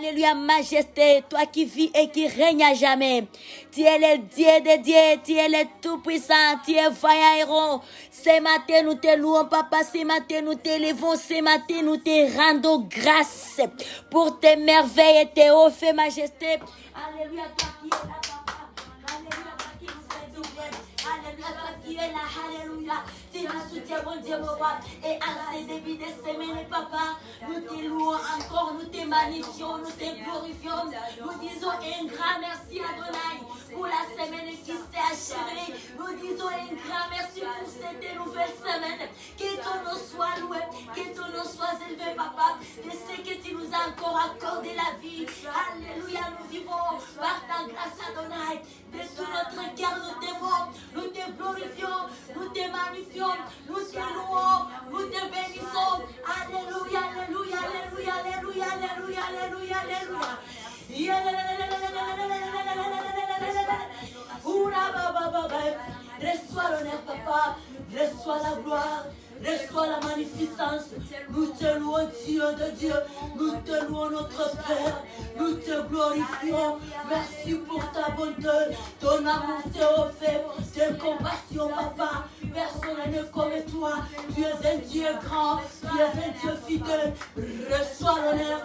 Alléluia, majesté, toi qui vis et qui règnes à jamais. Tu es le Dieu des dieux, tu es le tout-puissant, tu es vaillant héros. Ce matin, nous te louons, papa. Ce matin, nous t'élevons. Ce matin, nous te rendons grâce pour tes merveilles et tes hauts faits, majesté. Alléluia, toi qui es là, papa. Alléluia, toi qui nous fais du bien. Alléluia, toi qui es là, alléluia. Tu nous soutiens, mon Dieu, mon roi. Et en ces débuts de semaine, papa, nous te louons encore, nous te magnifions, nous te glorifions. Nous disons un grand merci à Adonai pour la semaine qui s'est achevée. Nous disons un grand merci pour cette nouvelle semaine. Que ton nom soit loué, que ton nom soit élevé, papa. Je sais que tu nous as encore accordé la vie. Alléluia, nous vivons par ta grâce, Adonai. De tout notre cœur, nous t'aimons, nous te glorifions, nous te magnifions, nous te louons, nous te bénissons. Alléluia, alléluia, alléluia, alléluia, alléluia, alléluia, alléluia. Reçois l'honneur, papa, reçois la gloire, reçois la magnificence. Nous te louons, Dieu de Dieu, nous te louons, notre Père, nous te glorifions. Merci pour ta bonté, ton amour, tes offres, tes compassions, papa. Personne n'est comme toi, tu es un Dieu grand, tu es un Dieu fidèle. Reçois l'honneur,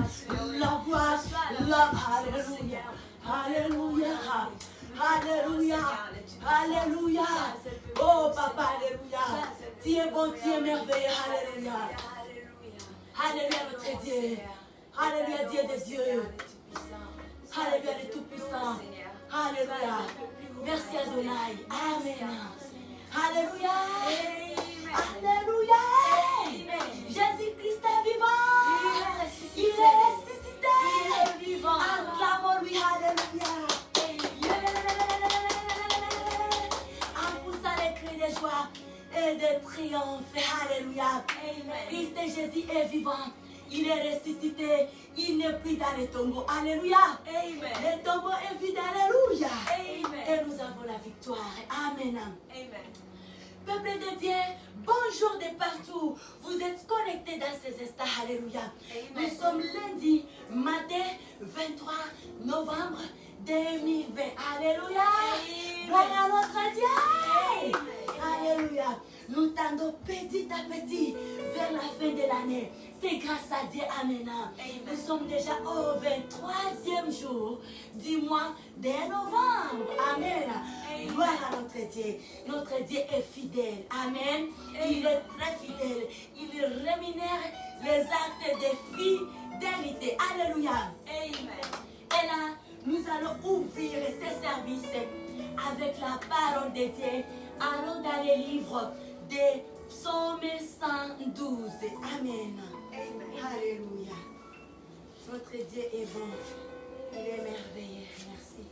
la gloire, la alléluia, alléluia. Alléluia, alléluia, oh papa, alléluia, tu es bon, tu es merveilleux, alléluia, alléluia notre Dieu, alléluia Dieu des dieux, alléluia le Tout-Puissant, alléluia, merci Adonai, amen, alléluia, alléluia, Jésus-Christ est vivant, il est ressuscité, acclamons-lui, alléluia. De joie et de triomphe, alléluia. Christ Jésus est vivant, il est ressuscité, il n'est plus dans les tombeaux, alléluia. Le tombeau est vide, alléluia. Et nous avons la victoire, amen. Peuple de Dieu, bonjour de partout. Vous êtes connectés dans ces instants, alléluia. Nous sommes lundi, matin 23 novembre 2020, alléluia. Gloire à notre Dieu. Alléluia. Nous tendons petit à petit vers la fin de l'année. C'est grâce à Dieu, amen. Nous sommes déjà au 23e jour du mois de novembre. Amen. Gloire à notre Dieu. Notre Dieu est fidèle. Amen. Il est très fidèle. Il rémunère les actes de fidélité. Alléluia. Amen. Et là, nous allons ouvrir ces services avec la parole de Dieu. Allons dans les livres des psaumes 112. Amen. Alléluia. Notre Dieu est bon. Il est merveilleux. Merci.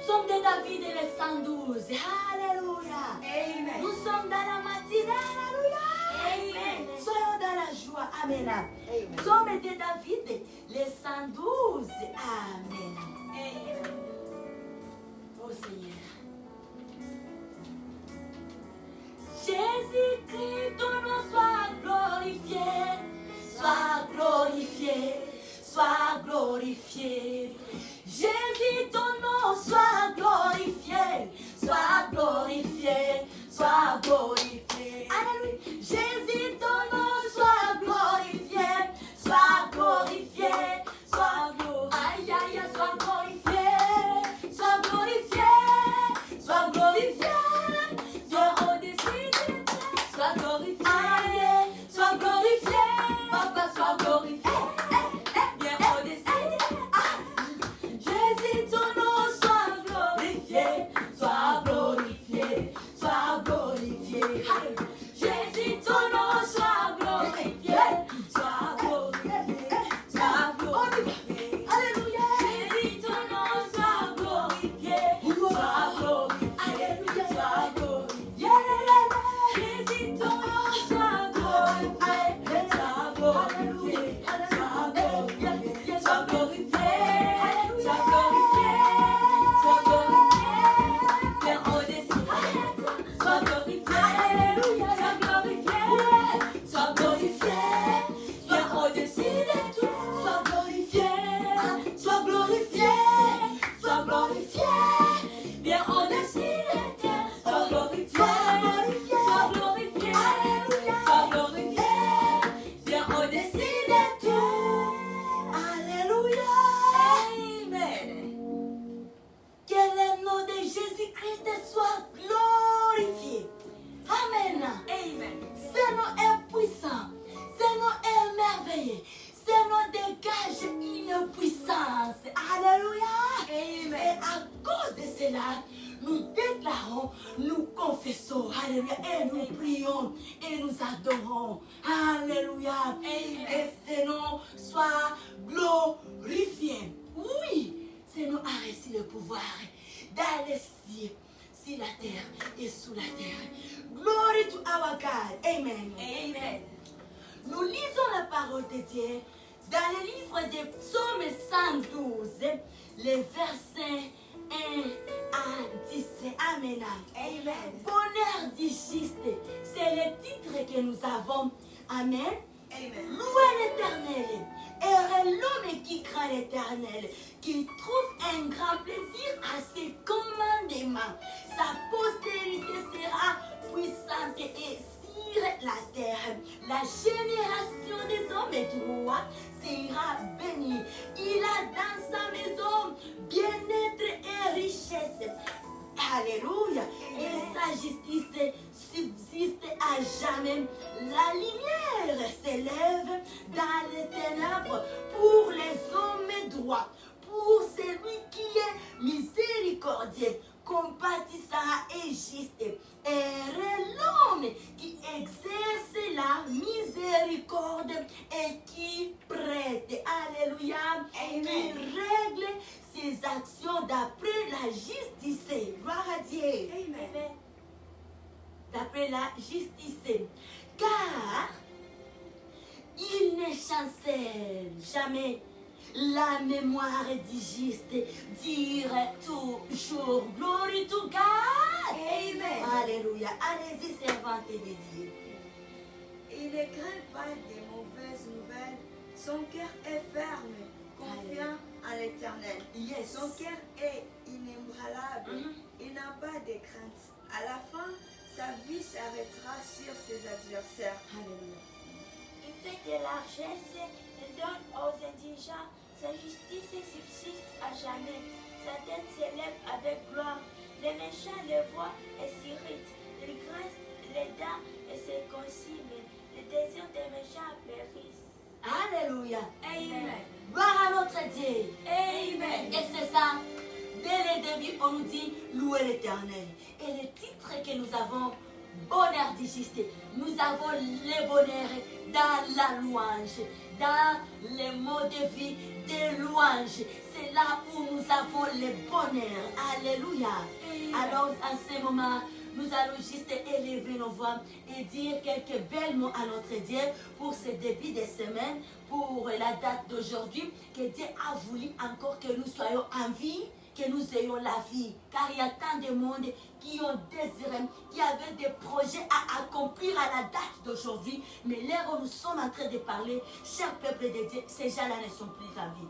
Psaume de David et les 112. Alléluia. Amen. Nous sommes dans la matinée. Alléluia. Amen. Soyons dans la joie. Amen. Amen. Psaume de David, les 112. Amen. Amen. Oh Seigneur. Jésus-Christ, ton nom soit glorifié, sois glorifié, sois glorifié. Jésus, ton nom soit glorifié, sois glorifié, sois glorifié. Alléluia. Jésus, ton nom soit glorifié, sois glorifié, sois glorifié. Aïe, aïe, sois glorifié, sois glorifié, sois glorifié. Sois glorifié, sois glorifié, papa, sois glorifié, bien au-dessus. Jésus. cela, nous déclarons, nous confessons, alléluia, et nous prions, et nous adorons, alléluia, et ce nom soit glorifié. Oui, c'est nous a reçu le pouvoir d'aller sur la terre et sous la terre. Glory to our God. Amen. Amen. Nous lisons la parole de Dieu dans le livre des Psaumes 112, les versets 1 à 10. Amen. Amen. Bonheur du juste, c'est le titre que nous avons. Amen. Amen. Louez l'Éternel. Heureux l'homme qui craint l'Éternel, qui trouve un grand plaisir à ses commandements. Sa postérité sera puissante et sur la terre. La génération des hommes droits sera bénie. Il a dans sa maison bien-être et richesse. Alléluia. Et sa justice subsiste à jamais. La lumière s'élève dans les ténèbres pour les hommes droits, pour celui qui est miséricordieux, compatissant et juste. Et l'homme qui exerce la miséricorde et qui prête. Alléluia. Amen. Qui règle ses actions d'après la justice. Gloire à Dieu. Amen. D'après la justice. Car il ne chancelle jamais la mémoire du juste. Dire toujours glory to God. Amen. Alléluia. Allez-y, servante de Dieu. Il ne craint pas des mauvaises nouvelles. Son cœur est ferme, confiant en l'Éternel. Yes. Son cœur est inébranlable. Il n'a pas de crainte. À la fin, sa vie s'arrêtera sur ses adversaires. Alléluia. Il fait de largesse, il donne aux indigents, sa justice subsiste à jamais. Sa tête s'élève avec gloire. Les méchants le voient et s'irritent. Ils grincent les dents et se consument. Les désirs des méchants périssent. Alléluia. Amen. Gloire à notre Dieu. Amen. Et c'est ça. Dès le début, on nous dit louer l'Éternel. Et le titre que nous avons, bonheur du juste, nous avons le bonheur dans la louange, dans les mots de vie de louange. C'est là où nous avons le bonheur. Alléluia. Alors, en ce moment, nous allons juste élever nos voix et dire quelques belles mots à notre Dieu pour ce début de semaine, pour la date d'aujourd'hui, que Dieu a voulu encore que nous soyons en vie, que nous ayons la vie. Car il y a tant de monde qui ont désiré, qui avaient des projets à accomplir à la date d'aujourd'hui. Mais l'heure où nous sommes en train de parler, cher peuple de Dieu, ces gens-là ne sont plus en vie.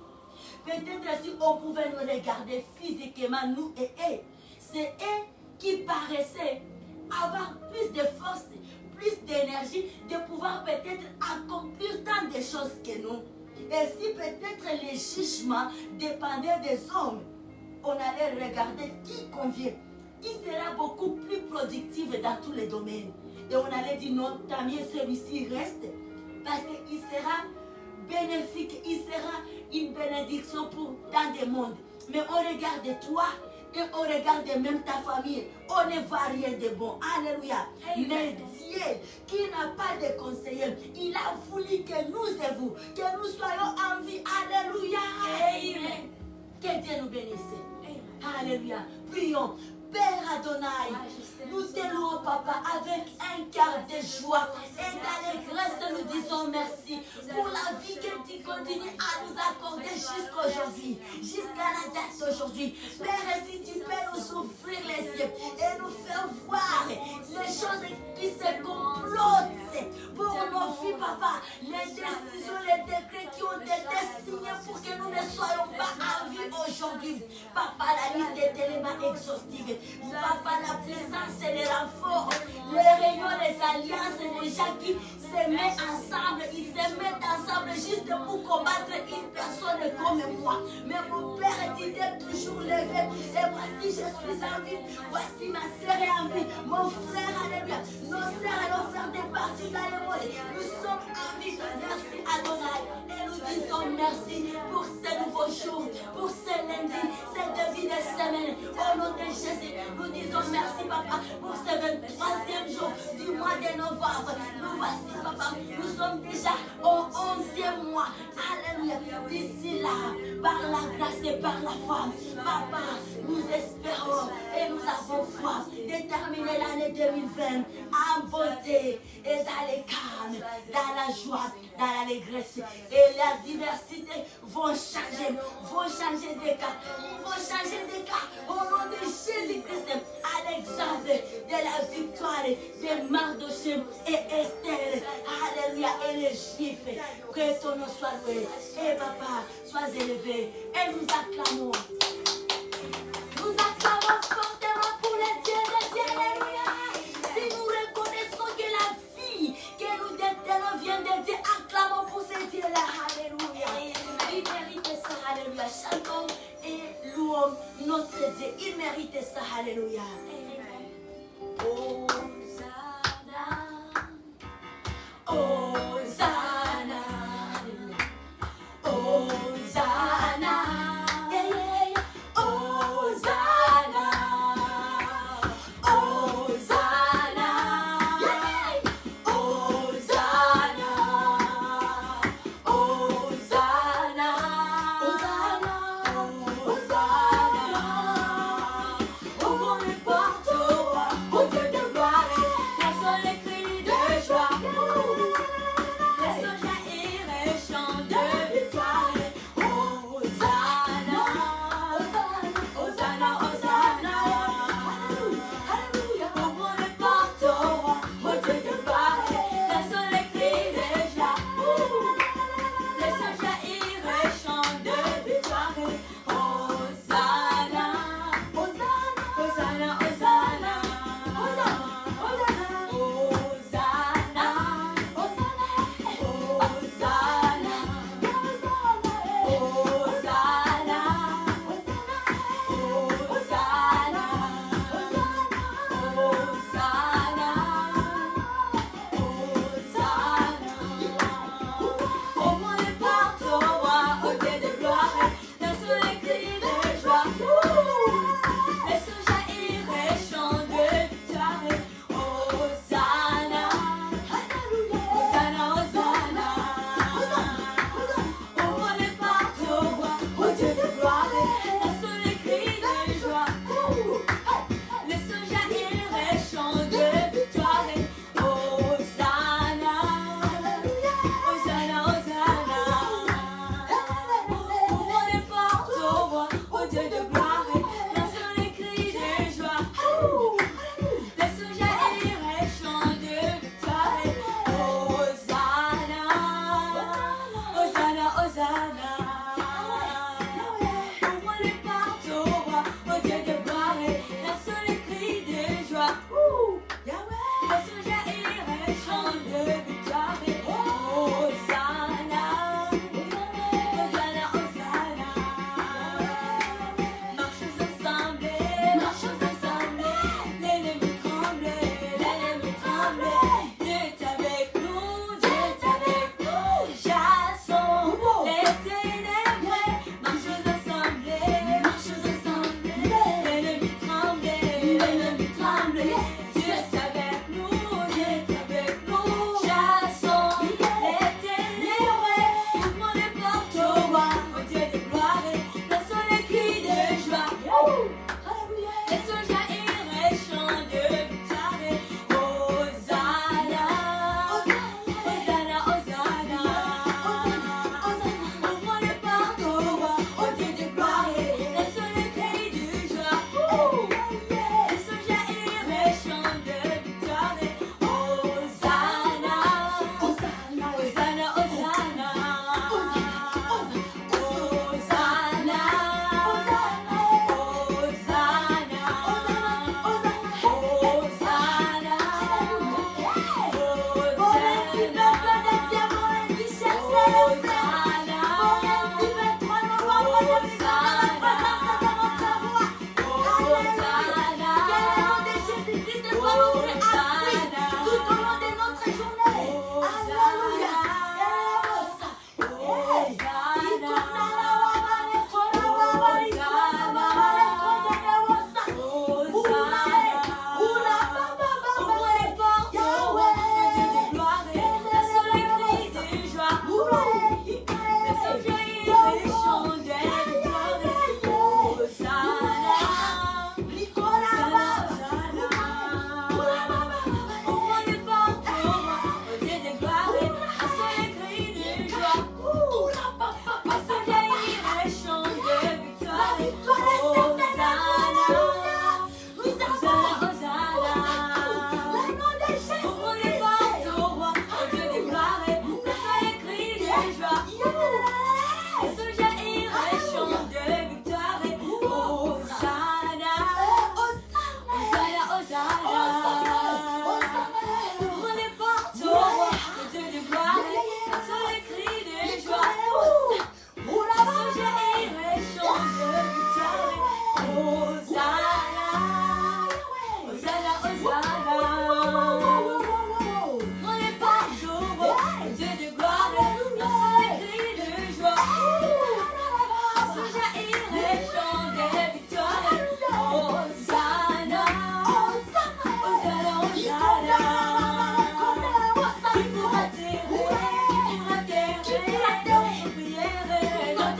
Peut-être si on pouvait nous regarder physiquement, nous et eux, c'est eux qui paraissaient avoir plus de force, plus d'énergie, de pouvoir peut-être accomplir tant de choses que nous. Et si peut-être les jugements dépendaient des hommes, on allait regarder qui convient, qui sera beaucoup plus productif dans tous les domaines. Et on allait dire non, tant mieux celui-ci reste, parce qu'il sera bénéfique, il sera une bénédiction pour tant de monde. Mais on regarde toi et on regarde même ta famille, on ne voit rien de bon. Alléluia. Amen. Mais Dieu, qui n'a pas de conseiller, il a voulu que nous et vous, que nous soyons en vie. Alléluia. Amen. Que Dieu nous bénisse. Amen. Alléluia. Prions. Père Adonai, nous te louons, Papa, avec un cœur de joie. Et d'allégresse, nous disons merci pour la vie que tu continues à nous accorder jusqu'aujourd'hui, jusqu'à la date d'aujourd'hui. Père, si tu peux nous ouvrir les yeux et nous faire voir les choses qui se complotent pour nos filles, Papa, les décisions, les décrets qui ont été signés pour que nous ne soyons pas en vie aujourd'hui. Papa, la liste est tellement exhaustive. Papa, la puissance et les renforts, les réunions, les alliances, les gens qui se mettent ensemble, ils se mettent ensemble juste pour combattre une personne comme moi. Mais mon Père, tu t'es toujours levé. Et voici, je suis en vie. Voici ma sœur est en vie. Mon frère, alléluia. Nos sœurs et nos frères de partout dans le monde. Nous sommes en vie. Merci Adonai. Et nous disons merci pour ce nouveau jour, pour ce lundi, ce début de semaine. Au nom de Jésus, nous disons merci, Papa, pour ce 23e jour du mois de novembre. Nous voici, Papa, nous sommes déjà au 11e mois. Alléluia. D'ici là, par la grâce et par la foi, Papa, nous espérons et nous avons foi de terminer l'année 2020 en beauté et dans les calmes, dans la joie, dans l'allégresse. Et la diversité vont changer des cas, au nom de Jésus-Christ, à l'exemple de la victoire de Mardochée et Esther. Alléluia, et les Juifs. Que ton nom soit loué. Et Papa, sois élevé. Et nous acclamons. Nous acclamons fortement pour les dieux de Dieu. Alléluia. Si nous reconnaissons que la vie que nous détenons vient de Dieu, acclamons pour ces dieux-là. Alléluia. Il mérite ça. Alléluia. Chantons et louons notre Dieu. Il mérite ça. Alléluia. Hosanna. Hosanna. Hosanna. Yeah, yeah, yeah. Hosanna. Hosanna. Yeah. Hosanna. Hosanna. Hosanna. Hosanna. Ouvre les portes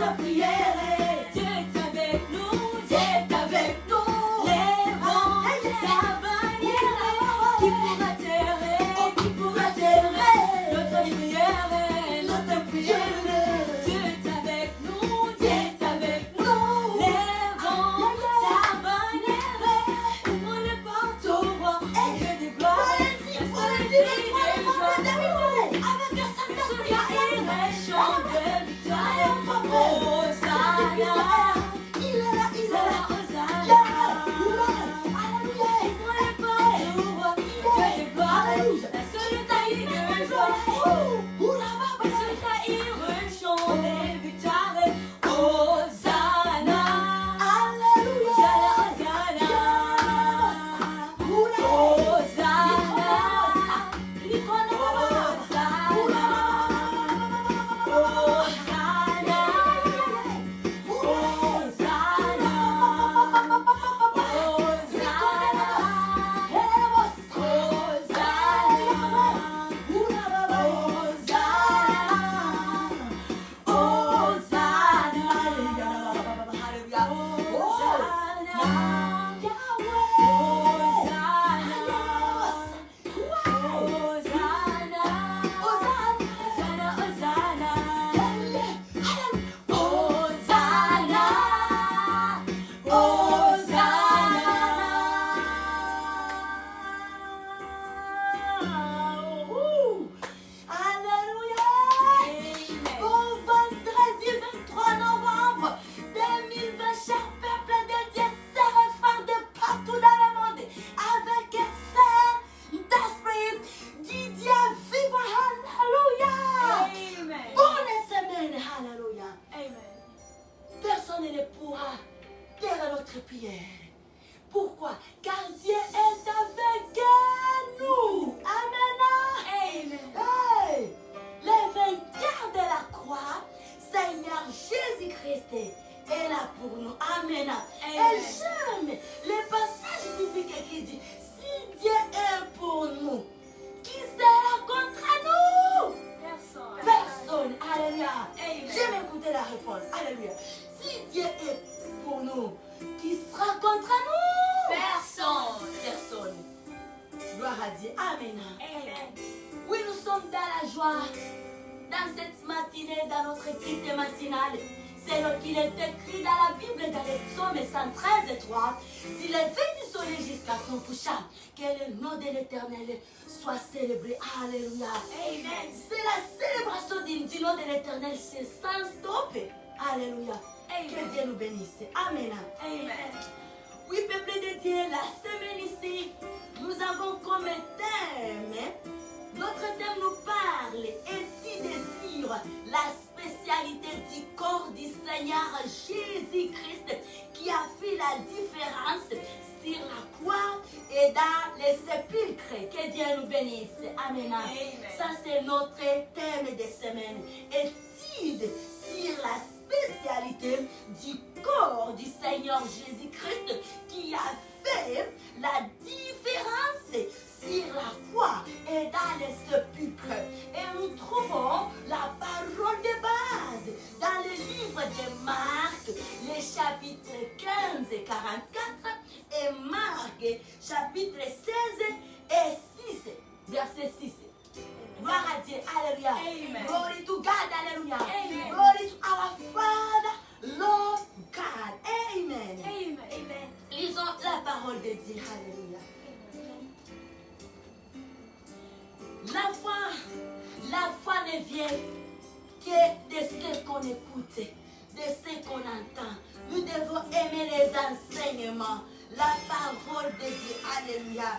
notre prière. Dieu est avec nous, Dieu est avec nous. Lèvons sa bannière. Qui pourra terrer, qui pourra terrer notre prière, notre prière. Dieu est avec nous, Dieu est avec nous. Lèvons sa bannière. Ouvrons les portes au roi et que des gloires. Avec un Saint-Esprit, il est chant de victoire. Hosanna, il est là, Hosanna. Alléluia, ouvrons les portes au roi que des gloires. La solitaire de joie. La solitaire chant de victoire. Hosanna, Alléluia, Hosanna. Personne ne pourra taire notre prière. Pourquoi? Car Dieu est avec nous. Amen. Hey, les vainqueurs de la croix, Seigneur Jésus-Christ est là pour nous. Amen. Et j'aime les passages bibliques qui disent, si Dieu est pour nous, qui sera contre nous? Personne. Alléluia. J'aime écouter la réponse. Alléluia. Si Dieu est pour nous, qui sera contre nous? Personne. Gloire à Dieu. Amen. Oui, nous sommes dans la joie. Dans cette matinée, dans notre équipe matinale. C'est ce qu'il est écrit dans la Bible, dans les psaumes 113 et 3. S'il est fait du soleil jusqu'à son couchant, que le nom de l'Éternel soit célébré. Alléluia. Amen. C'est la célébration du nom de l'Éternel, c'est sans stop. Alléluia. Amen. Que Dieu nous bénisse. Amen. Amen. Oui, peuple de Dieu, la semaine ici, nous avons comme thème, notre thème nous parle et tu désires la spécialité du corps du Seigneur Jésus-Christ qui a fait la différence sur la croix et dans les sépulcres. Que Dieu nous bénisse. Amen. Amen. Ça, c'est notre thème de semaine. Étude sur la spécialité du corps du Seigneur Jésus-Christ qui a fait la différence sur la croix et dans les sépulcres. Et nous trouvons la parole de base dans le livre de Marc, les chapitres 15 et 44 et Marc, chapitre 16 et 6, verset 6. Gloire à Dieu, alléluia. Amen. Glory to God, alléluia. Amen. Glory to our Father, Lord God. Amen. Amen. Lisons la parole de Dieu, alléluia. La foi ne vient que de ce qu'on écoute, de ce qu'on entend. Nous devons aimer les enseignements, la parole de Dieu, alléluia.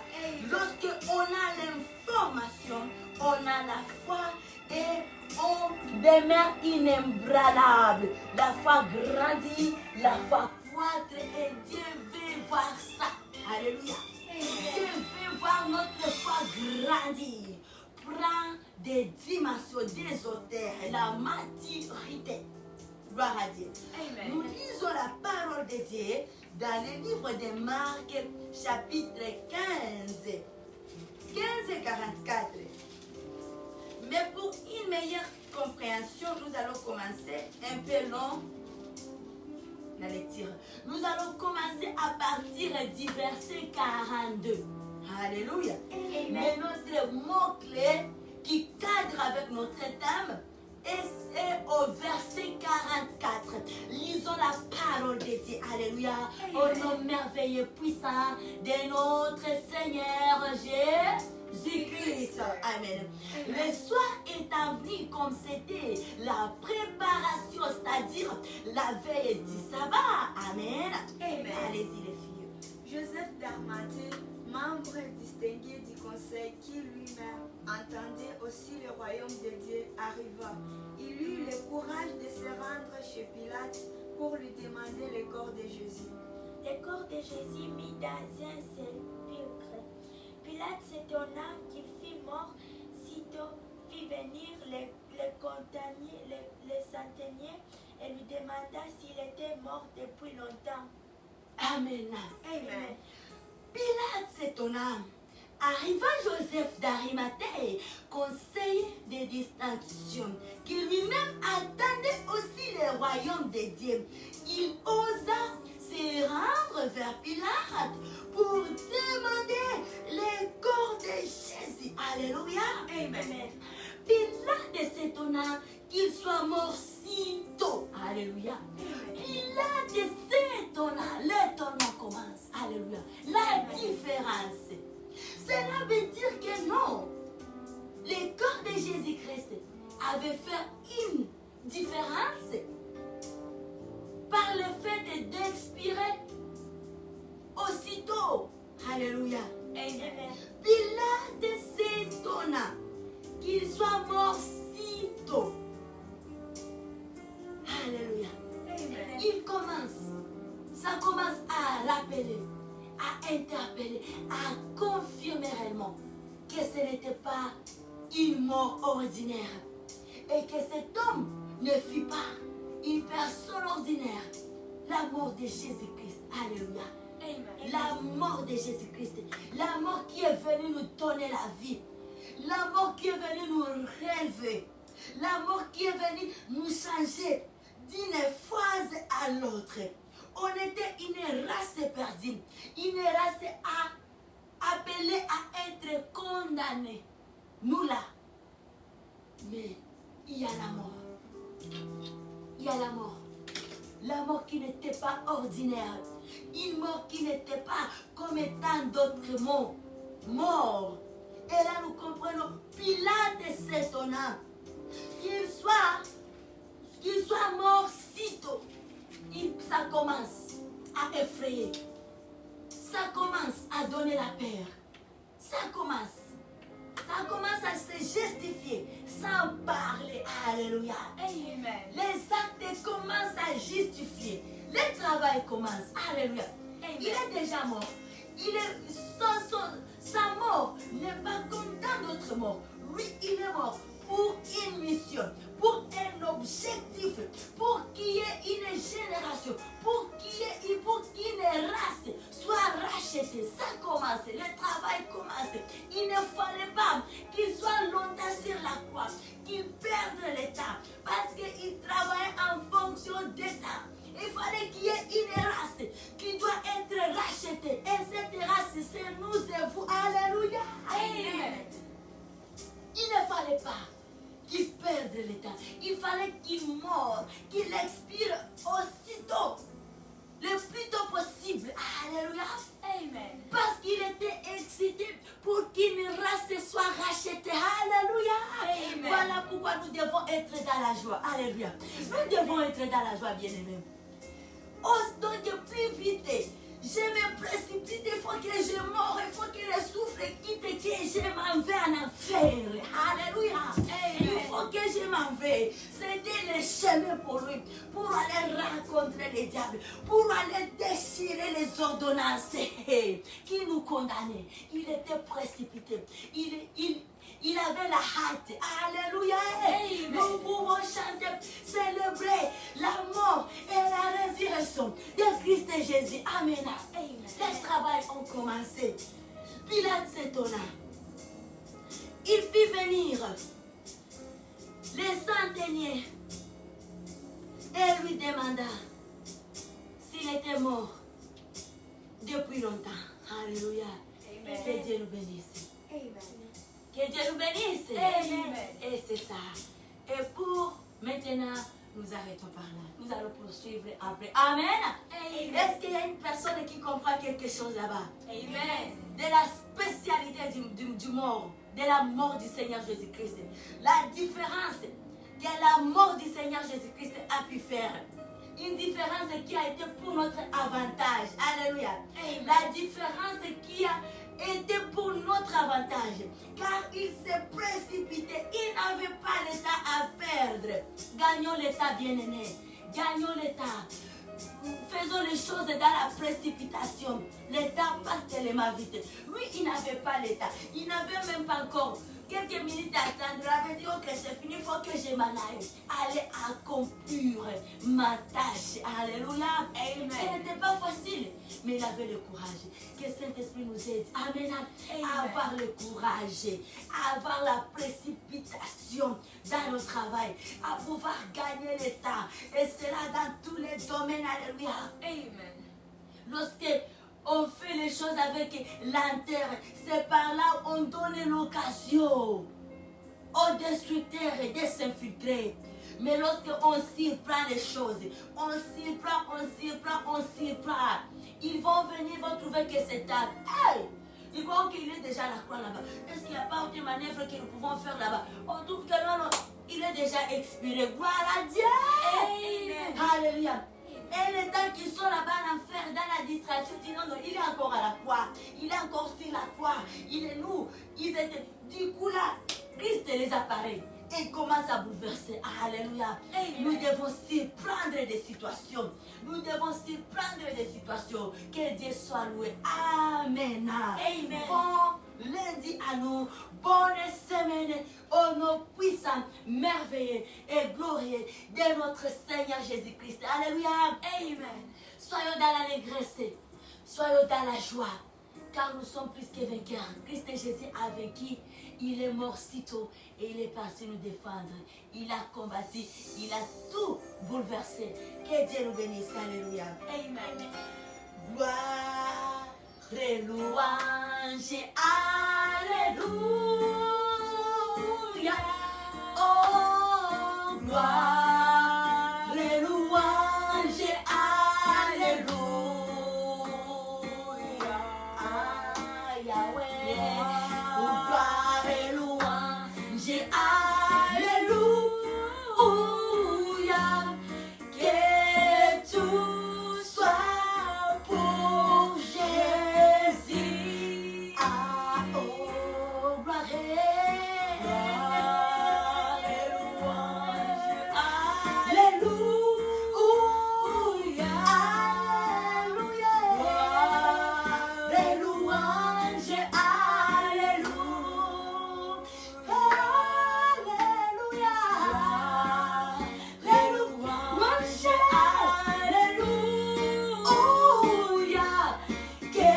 Lorsque on a l'information, on a la foi et on demeure inébranlable. La foi grandit, la foi croît et Dieu veut voir ça. Alléluia. Dieu veut voir notre foi grandir. Prend des dimensions, des hauteurs, la maturité. Gloire à Dieu. Amen. Nous lisons la parole de Dieu dans le livre de Marc, chapitre 15 et 44. Mais pour une meilleure compréhension, nous allons commencer un peu long la lecture. Nous allons commencer à partir du verset 42. Alléluia. Mais notre mot-clé qui cadre avec notre thème est au verset 44. Lisons la parole de Dieu. Alléluia. Au nom merveilleux puissant de notre Seigneur Jésus-Christ. Amen. Le soir étant venu comme c'était la préparation, c'est-à-dire la veille du sabbat. Amen. Allez-y les filles. Joseph d'Arimathée, membre distingué du conseil qui lui-même entendait aussi le royaume de Dieu, arriva. Il eut le courage de se rendre chez Pilate pour lui demander le corps de Jésus. Le corps de Jésus mis dans un sépulcre. Pilate s'étonna qu'il fît mort, sitôt fit venir le comptanier, le centenier, et lui demanda s'il était mort depuis longtemps. Amen. Amen. Pilate s'étonna. Arriva Joseph d'Arimathée, conseiller de distinction, qui lui-même attendait aussi le royaume de Dieu. Il osa se rendre vers Pilate pour demander le corps de Jésus. Alléluia. Amen. Pilate s'étonna qu'il soit mort si tôt. Alléluia. Pilate s'étonna. L'étonnement commence. Alléluia. La différence. Cela veut dire que non. Le corps de Jésus-Christ avait fait une différence par le fait d'expirer aussitôt. Alléluia. Amen. Pilate s'étonna qu'il soit mort si tôt. Alléluia. Amen. Il commence, ça commence à rappeler, à interpeller, à confirmer réellement que ce n'était pas une mort ordinaire et que cet homme ne fut pas une personne ordinaire. La mort de Jésus-Christ. Alléluia. Amen. La mort de Jésus-Christ. La mort qui est venue nous donner la vie. La mort qui est venue nous relever. La mort qui est venue nous changer d'une phase à l'autre. On était une race perdue. Une race appelée à être condamnée. Nous là. Mais il y a la mort. Il y a la mort. La mort qui n'était pas ordinaire. Une mort qui n'était pas comme tant d'autres morts. Et là nous comprenons, Pilate s'étonna qu'il soit mort si tôt. Ça commence à effrayer. Ça commence à donner la peur. Ça commence à se justifier sans parler. Alléluia. Amen. Les actes commencent à justifier. Le travail commence. Alléluia. Il est déjà mort. Sa mort n'est pas comme tant d'autres morts. Lui, il est mort pour une mission, pour un objectif, pour qu'il y ait une génération, pour qu'une race soit rachetée. Ça commence, le travail commence. Il ne fallait pas qu'il soit longtemps sur la croix, qu'il perde le temps, parce qu'il travaille en fonction des temps. Il fallait qu'il y ait une race qui doit être rachetée. Et cette race, c'est nous et vous. Alléluia. Amen. Il ne fallait pas qu'il perde le temps. Il fallait qu'il meure, qu'il expire aussitôt, le plus tôt possible. Alléluia. Amen. Parce qu'il était excité pour qu'une race soit rachetée. Alléluia. Amen. Voilà pourquoi nous devons être dans la joie. Alléluia. Nous devons être dans la joie, bien-aimés. Ose donc plus vite. Je me précipite, il faut que je meure, il faut que le souffle quitte, que je m'en vais en enfer. Alléluia. Il faut que je m'en vais. C'était le chemin pour lui, pour aller rencontrer les diables, pour aller déchirer les ordonnances qui nous condamnaient. Il était précipité. Il avait la hâte. Alléluia. Amen. Nous pouvons chanter, célébrer la mort et la résurrection de Christ et Jésus. Amen. Les travaux ont commencé. Pilate s'étonna. Il fit venir les centeniers et lui demanda il était mort depuis longtemps. Alléluia. Amen. Que Dieu nous bénisse. Amen. Que Dieu nous bénisse. Amen. Et c'est ça. Et pour maintenant, nous arrêtons par là. Nous allons poursuivre après. Amen. Amen. Est-ce qu'il y a une personne qui comprend quelque chose là-bas? Amen. De la spécialité du mort, de la mort du Seigneur Jésus-Christ. La différence que la mort du Seigneur Jésus-Christ a pu faire. Une différence qui a été pour notre avantage. Alléluia. La différence qui a été pour notre avantage. Car il s'est précipité. Il n'avait pas l'état à perdre. Gagnons l'état, bien-aimé. Gagnons l'état. Faisons les choses dans la précipitation. L'état passe tellement vite. Lui, il n'avait pas l'état. Il n'avait même pas encore quelques minutes à attendre. Il avait dit, ok, c'est fini, il faut que je m'en aille. Aller accomplir ma tâche. Alléluia. Amen. Ce n'était pas facile, mais il avait le courage. Que Saint-Esprit nous aide. Amen. À avoir le courage, à avoir la précipitation dans le travail, à pouvoir gagner l'état. Et cela dans tous les domaines. Alléluia. Amen. Lorsque on fait les choses avec l'intérêt, c'est par là on donne l'occasion aux destructeurs de s'infiltrer. Mais lorsqu'on s'y prend les choses, on s'y prend, ils vont venir, ils vont trouver que c'est tard. Hey! Ils voient qu'il est déjà à la croix là-bas. Est-ce qu'il n'y a pas autre manœuvre que nous pouvons faire là-bas? On trouve que non, il est déjà expiré. Gloire à Dieu! Amen. Alléluia! Et les temps qui sont là-bas en enfer, dans la distraction, disent non, il est encore à la croix. Il est encore sur la croix. Il est nous. Ils étaient. Du coup là, Christ les apparaît et commence à bouleverser. Alléluia. Nous devons s'y prendre des situations. Nous devons s'y prendre des situations. Que Dieu soit loué. Amen. Amen. Bon lundi à nous. Bonne semaine au nom puissant, merveilleux et glorieux de notre Seigneur Jésus-Christ. Alléluia. Amen. Soyons dans l'allégresse. Soyons dans la joie. Car nous sommes plus que vainqueurs. Christ Jésus a vaincu. Il est mort si tôt et il est parti nous défendre. Il a combattu. Il a tout bouleversé. Que Dieu nous bénisse. Alléluia. Amen. Gloire et louange. Alléluia. Oh, gloire et louange. Alléluia. Ah, Yahweh. Gloire et louange. Alléluia. Que tout soit pour Jésus. Ah, oh, gloire et louange. Alléluia. Alléluia. Gloire et louange. Alléluia. Alléluia. Que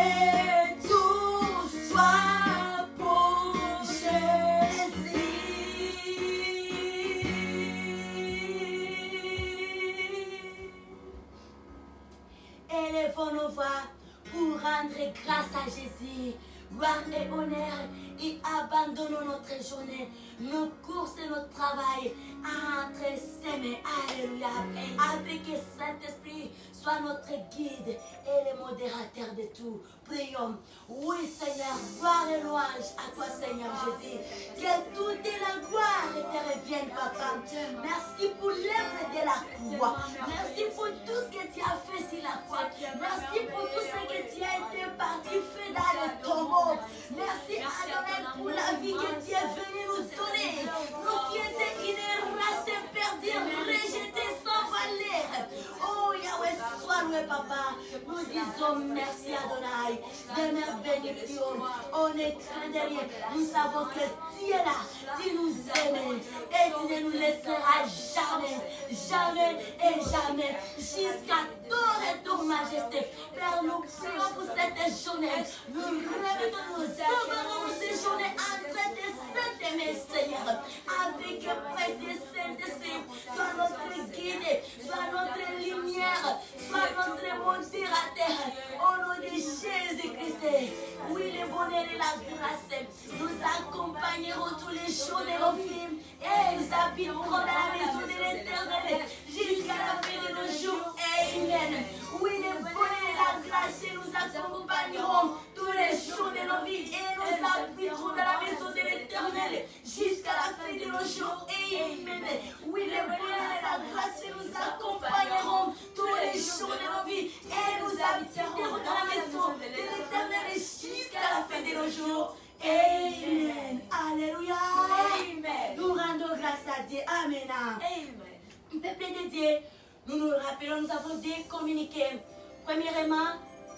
tout soit pour Jésus. Élevons nos voix pour rendre grâce à Jésus. Gloire et honneur et abandonnons notre journée, nos courses et notre travail entre ses mains. Alléluia. Avec le Saint-Esprit soit notre guide et le modérateur de tout. Prions. Oui, Seigneur, gloire et louange à toi, Seigneur Jésus. Que toute la gloire te revienne, Papa. Merci pour l'œuvre de la croix. Merci pour tout ce que tu as fait sur la croix. Merci pour tout ce que tu as été parti fait dans le tombeau. Merci, Adonai, pour la vie que tu es venu nous donner. Nous qui étions une race perdue, rejetée, sans valeur. Oh, Yahweh, sois loué, Papa. Nous disons merci, Adonai. Demeure béni, Dieu. On est craint derrière. Nous savons que tu es là. Tu nous aimes. Et tu ne nous laisseras jamais, jamais et jamais. Jusqu'à ton retour, Majesté. Père, nous prions pour cette journée. Nous remettons nos abandonnons ces journées entre tes saintes mains, Seigneur. Avec le précieux Saint-Esprit. Sois notre guide. Sois notre lumière. Sois notre Amen. Alléluia. Amen. Nous rendons grâce à Dieu. Amen. Amen. Peuple de Dieu, nous nous rappelons, nous avons des communiqués. Premièrement,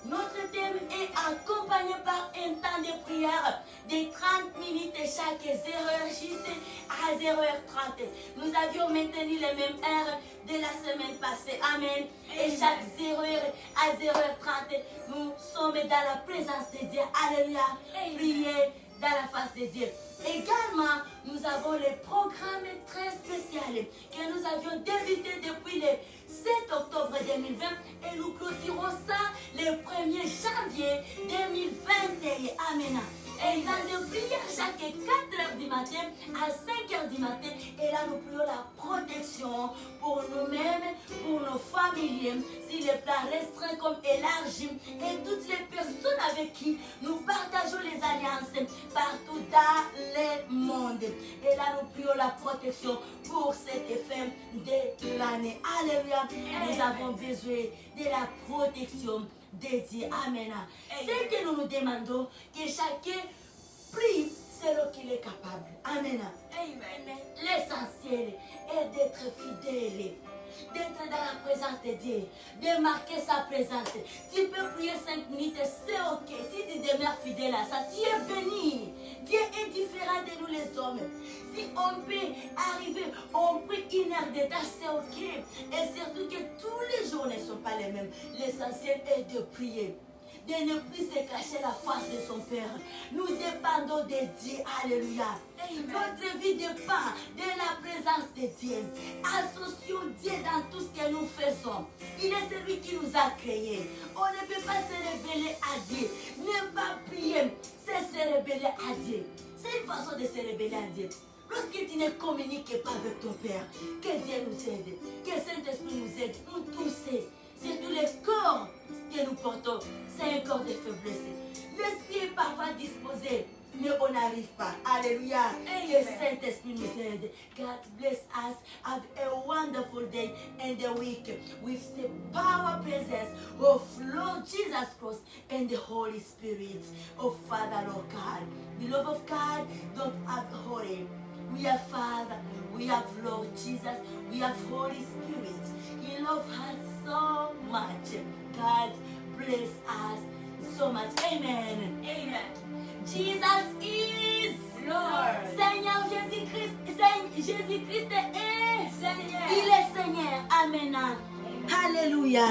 notre thème est accompagné par un temps de prière de 30 minutes chaque 0h juste à 0h30. Nous avions maintenu les mêmes heures de la semaine passée. Amen. Et chaque 0h à 0h30, nous sommes dans la présence de Dieu. Alléluia. Prier dans la face de Dieu. Également, nous avons les programmes très spéciaux que nous avions débuté depuis le 7 octobre 2020 et nous clôturons ça le 1er janvier 2021. Amen. Et dans des prières chaque 4h du matin à 5h du matin. Et là, nous prions la protection pour nous-mêmes, pour nos familles, si les plans restreints comme élargis et toutes les personnes avec qui nous partageons les alliances partout dans le monde. Et là, nous prions la protection pour cette fin de l'année. Alléluia. Nous avons besoin de la protection de Dieu. Amen. C'est que nous nous demandons que chacun prie selon qu'il est capable. Amen. Amen. L'essentiel est d'être fidèle, d'être dans la présence de Dieu, de marquer sa présence. Tu peux prier 5 minutes, c'est ok. Si tu demeures fidèle à ça, tu es béni. Dieu est différent de nous les hommes. Si on peut arriver, on prie 1 heure de temps, c'est ok. Et surtout que tous les jours ne sont pas les mêmes. L'essentiel est de prier, de ne plus se cacher la face de son Père. Nous dépendons de Dieu. Alléluia. Notre vie dépend de la présence de Dieu. Associons Dieu dans tout ce que nous faisons. Il est celui qui nous a créés. On ne peut pas se révéler à Dieu. Ne pas prier, c'est se révéler à Dieu. C'est une façon de se révéler à Dieu. Lorsque tu ne communiques pas avec ton Père, que Dieu nous aide, que Saint-Esprit nous aide, nous tous. C'est tous les corps que nous portons. C'est un corps de faiblesse. L'esprit est parfois disposé, mais on n'arrive pas. Alléluia. Que Saint-Esprit nous aide. God bless us. Have a wonderful day and a week with the power presence of Lord Jesus Christ and the Holy Spirit of Father, Lord God. Beloved of God, don't have hurry. We have Father, we have Lord Jesus, we have Holy Spirit. He loves us so much. God bless us so much. Amen. Amen. Jesus is Lord. Seigneur Jésus-Christ est Seigneur. Il est Seigneur. Amen. Alléluia.